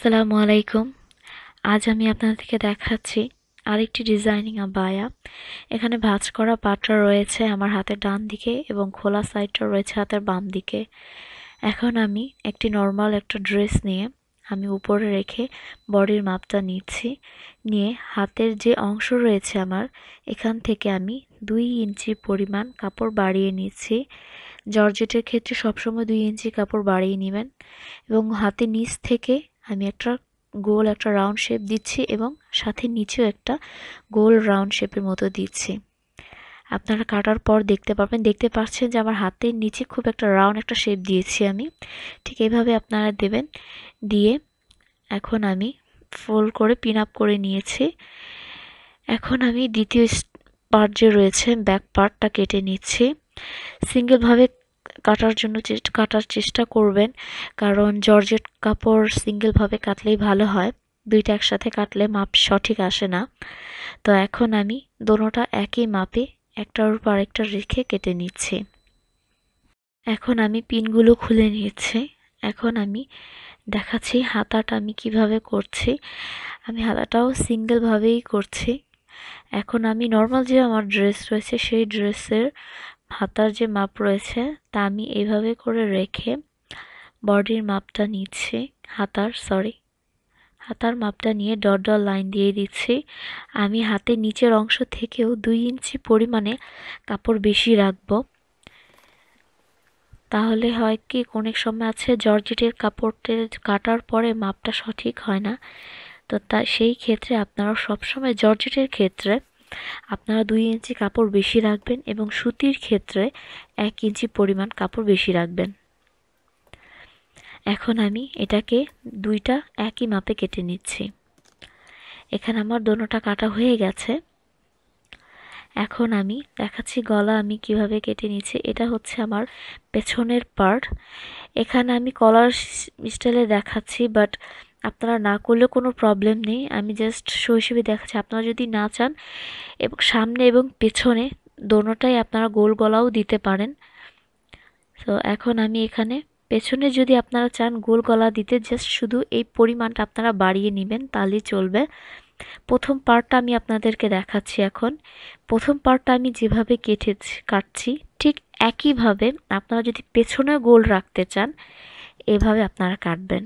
আসসালামু আলাইকুম। আজ আমি আপনাদেরকে দেখাচ্ছি আরেকটি ডিজাইনিং আবায়া। এখানে ভাঁজ করা পাটটা রয়েছে আমার হাতের ডান দিকে এবং খোলা সাইডটা রয়েছে হাতের বাম দিকে। এখন আমি একটি নর্মাল একটা ড্রেস নিয়ে আমি উপরে রেখে বডির মাপটা নিচ্ছি। নিয়ে হাতের যে অংশ রয়েছে আমার এখান থেকে আমি 2 ইঞ্চি পরিমাণ কাপড় বাড়িয়ে নিচ্ছি। জর্জেটের ক্ষেত্রে সবসময় 2 ইঞ্চি কাপড় বাড়িয়ে নেবেন এবং হাতের নিচ থেকে আমি একটা গোল একটা রাউন্ড শেপ দিচ্ছি এবং সাথে নিচেও একটা গোল রাউন্ড শেপের মতো দিচ্ছি। আপনারা কাটার পর দেখতে পাচ্ছেন যে আমার হাতের নিচে খুব একটা রাউন্ড একটা শেপ দিয়েছি আমি। ঠিক এইভাবে আপনারা দেবেন। দিয়ে এখন আমি ফোল্ড করে পিন আপ করে নিয়েছি। এখন আমি দ্বিতীয় পার্ট যে রয়েছে ব্যাক পার্টটা কেটে নিচ্ছি। সিঙ্গেলভাবে কাটার চেষ্টা করবেন, কারণ জর্জেট কাপড় সিঙ্গেলভাবে কাটলেই ভালো হয়, দুইটা একসাথে কাটলে মাপ সঠিক আসে না। তো এখন আমি দোনোটা একই মাপে একটার উপর আরেকটা রেখে কেটে নিচ্ছি। এখন আমি পিনগুলো খুলে নিয়েছি। এখন আমি দেখাচ্ছি হাতাটা আমি কিভাবে করছি। আমি হাতাটাও সিঙ্গেলভাবেই করছি। এখন আমি নর্মাল যে আমার ড্রেস রয়েছে সেই ড্রেসের হাতার যে মাপ রয়েছে তা আমি এইভাবে করে রেখে বডির মাপটা নিচ্ছি। হাতার মাপটা নিয়ে ডট ডট লাইন দিয়ে দিচ্ছি। আমি হাতের নিচের অংশ থেকেও 2 ইঞ্চি পরিমাণে কাপড় বেশি রাখবো। তাহলে হয় কি অনেক সময় আছে জর্জেটের কাপড়ের কাটার পরে মাপটা সঠিক হয় না। তো সেই ক্ষেত্রে আপনারা সবসময় জর্জেটের ক্ষেত্রে আপনারা 2 ইঞ্চি কাপড় বেশি রাখবেন এবং সুতির ক্ষেত্রে 1 ইঞ্চি পরিমাণ কাপড় বেশি রাখবেন। এখন আমি এটাকে দুইটা একই মাপে কেটে নিচ্ছি। এখানে আমার দোনোটা কাটা হয়ে গেছে। এখন আমি দেখাচ্ছি গলা আমি কিভাবে কেটে নিচ্ছি। এটা হচ্ছে আমার পেছনের পার্ট। এখানে আমি কলার স্টাইলে দেখাচ্ছি, বাট আপনারা না করলেও কোনো প্রবলেম নেই। আমি জাস্ট শো হিসেবে দেখাচ্ছি। আপনারা যদি না চান এবং সামনে এবং পেছনে দোনোটাই আপনারা গোল গলাও দিতে পারেন। তো এখন আমি এখানে পেছনে যদি আপনারা চান গোল গলা দিতে, জাস্ট শুধু এই পরিমাণটা আপনারা বাড়িয়ে নেবেন তাহলেই চলবে। প্রথম পার্টটা আমি আপনাদেরকে দেখাচ্ছি এখন। প্রথম পার্টটা আমি যেভাবে কাটছি ঠিক একইভাবে আপনারা যদি পেছনে গোল রাখতে চান এভাবে আপনারা কাটবেন।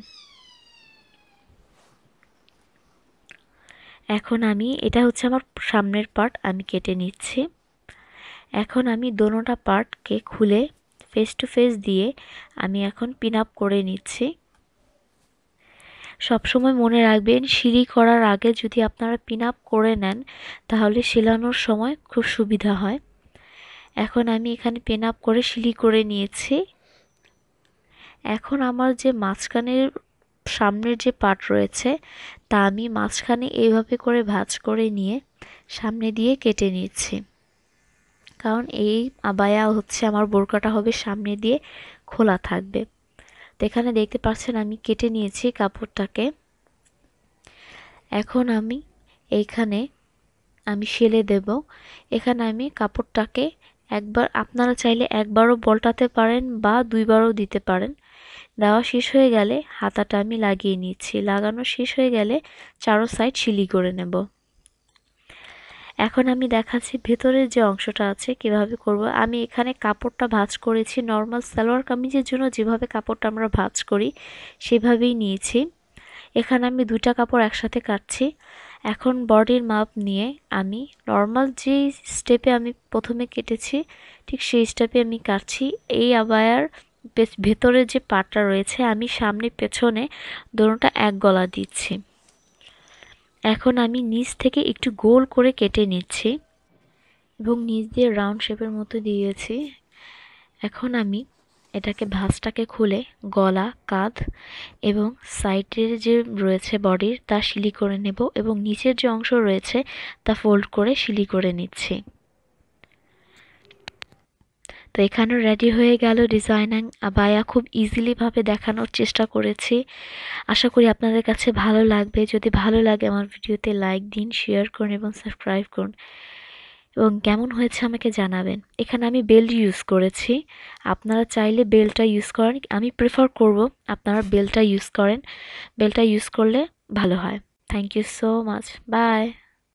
এখন আমি এটা হচ্ছে আমার সামনের পার্ট আমি কেটে নিচ্ছি। এখন আমি দোনোটা পার্টকে খুলে ফেস টু ফেস দিয়ে আমি এখন পিন আপ করে নিচ্ছি। সবসময় মনে রাখবেন সিলি করার আগে যদি আপনারা পিন আপ করে নেন তাহলে সেলানোর সময় খুব সুবিধা হয়। এখন আমি এখানে পিন আপ করে সিলি করে নিয়েছি। এখন আমার যে মাঝখানের সামনের যে পার্ট রয়েছে তা আমি মাঝখানে এইভাবে করে ভাঁজ করে নিয়ে সামনে দিয়ে কেটে নিচ্ছি, কারণ এই আবায়া হচ্ছে আমার বোরকাটা হবে সামনে দিয়ে খোলা থাকবে। তো এখানে দেখতে পাচ্ছেন আমি কেটে নিয়েছি কাপড়টাকে। এখন আমি এইখানে আমি সেলে দেব। এখানে আমি কাপড়টাকে একবার আপনারা চাইলে একবারও বলটাতে পারেন বা দুইবারও দিতে পারেন। দেওয়া শেষ হয়ে গেলে হাতাটা আমি লাগিয়ে নিচ্ছি। লাগানো শেষ হয়ে গেলে চারো সাইড সিলি করে নেব। এখন আমি দেখাচ্ছি ভেতরের যে অংশটা আছে কিভাবে করব। আমি এখানে কাপড়টা ভাঁজ করেছি নর্মাল সালোয়ার কামিজের জন্য যেভাবে কাপড়টা আমরা ভাঁজ করি সেভাবেই নিয়েছি। এখানে আমি দুইটা কাপড় একসাথে কাটছি। এখন বডির মাপ নিয়ে আমি নর্মাল যে স্টেপে আমি প্রথমে কেটেছি ঠিক সেই স্টেপে আমি কাটছি। এই আবায়ার ভেতরে যে পাটটা রয়েছে আমি সামনে পেছনে দোনোটা এক গলা দিচ্ছি। এখন আমি নিচ থেকে একটু গোল করে কেটে নিচ্ছি এবং নিচ দিয়ে রাউন্ড শেপের মতো দিয়েছি। এখন আমি এটাকে ভাঁজটাকে খুলে গলা, কাঁধ এবং সাইডের যে রয়েছে বডির তা সিলি করে নেব এবং নিচের যে অংশ রয়েছে তা ফোল্ড করে সিলি করে নিচ্ছি। তো এখানেও রেডি হয়ে গেল ডিজাইনিং আবায়া। খুব ইজিলি ভাবে দেখানোর চেষ্টা করেছি। আশা করি আপনাদের কাছে ভালো লাগবে। যদি ভালো লাগে আমার ভিডিওতে লাইক দিন, শেয়ার করুন এবং সাবস্ক্রাইব করুন এবং কেমন হয়েছে আমাকে জানাবেন। এখানে আমি বেল্ট ইউজ করেছি। আপনারা চাইলে বেল্টটা ইউজ করেন। আমি প্রেফার করব আপনারা বেল্টটা ইউজ করেন। বেল্টটা ইউজ করলে ভালো হয়। Thank you so much. By.